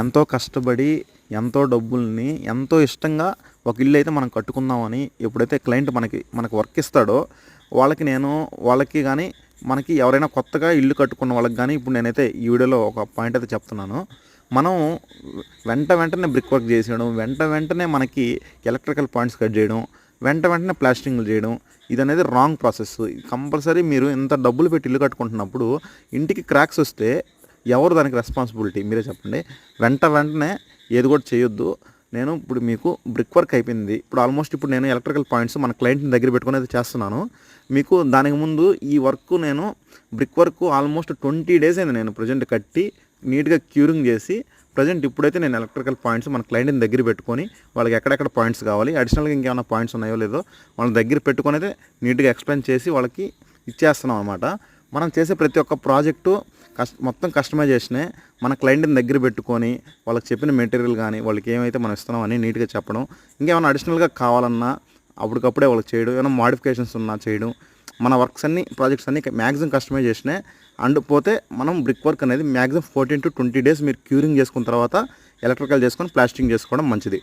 ఎంతో కష్టపడి, ఎంతో డబ్బుల్ని, ఎంతో ఇష్టంగా ఒక ఇల్లయితే మనం కట్టుకుందామని ఎప్పుడైతే క్లయింట్ మనకు వర్క్ ఇస్తాడో, వాళ్ళకి గానీ, మనకి ఎవరైనా కొత్తగా ఇల్లు కట్టుకున్న వాళ్ళకి గానీ, ఇప్పుడు నేనైతే ఈ వీడియోలో ఒక పాయింట్ అయితే చెప్తున్నాను. మనం వెంటనే బ్రిక్ వర్క్ చేసేయడం, వెంటనే మనకి ఎలక్ట్రికల్ పాయింట్స్ కట్ చేయడం, వెంటనే ప్లాస్టరింగ్లు చేయడం, ఇదనేది రాంగ్ ప్రాసెస్. కంపల్సరీ మీరు ఇంత డబ్బులు పెట్టి ఇల్లు కట్టుకుంటున్నప్పుడు ఇంటికి క్రాక్స్ వస్తే ఎవరు దానికి రెస్పాన్సిబిలిటీ మీరే చెప్పండి. వెంటనే ఏది కూడా చేయొద్దు. నేను ఇప్పుడు మీకు బ్రిక్ వర్క్ అయిపోయింది. ఇప్పుడు నేను ఎలక్ట్రికల్ పాయింట్స్ మన క్లయింట్ని దగ్గర పెట్టుకుని అయితే చేస్తున్నాను. మీకు దానికి ముందు ఈ వర్క్ నేను బ్రిక్ వర్క్ ఆల్మోస్ట్ 20 డేస్ అయింది నేను ప్రజెంట్ కట్టి నీట్గా క్యూరింగ్ చేసి ఇప్పుడైతే నేను ఎలక్ట్రికల్ పాయింట్స్ మన క్లయింట్ని దగ్గర పెట్టుకొని వాళ్ళకి ఎక్కడెక్కడ పాయింట్స్ కావాలి, అడిషనల్గా ఇంకేమైనా పాయింట్స్ ఉన్నాయో లేదో వాళ్ళ దగ్గర పెట్టుకొని అయితే నీట్గా ఎక్స్ప్లెయిన్ చేసి వాళ్ళకి ఇచ్చేస్తున్నాం అనమాట. మనం చేసే ప్రతి ఒక్క ప్రాజెక్టు మొత్తం కస్టమైజేషనే. మన క్లయింట్ని దగ్గర పెట్టుకొని వాళ్ళకి చెప్పిన మెటీరియల్ కానీ వాళ్ళకి ఏమైతే మనం ఇస్తున్నాం అని నీట్గా చెప్పడం, ఇంకేమైనా అడిషనల్గా కావాలన్నా అప్పటికప్పుడే వాళ్ళకి చేయడం, ఏమైనా మాడిఫికేషన్స్ ఉన్నా చేయడం. మన వర్క్స్ అన్ని ప్రాజెక్ట్స్ అన్ని మ్యాక్సిమం కస్టమైజేషనే. అండ్ పోతే మనం బ్రిక్ వర్క్ అనేది మ్యాక్సిమం 14 to 20 డేస్ మీరు క్యూరింగ్ చేసుకున్న తర్వాత ఎలక్ట్రికల్ చేసుకొని ప్లాస్టింగ్ చేసుకోవడం మంచిది.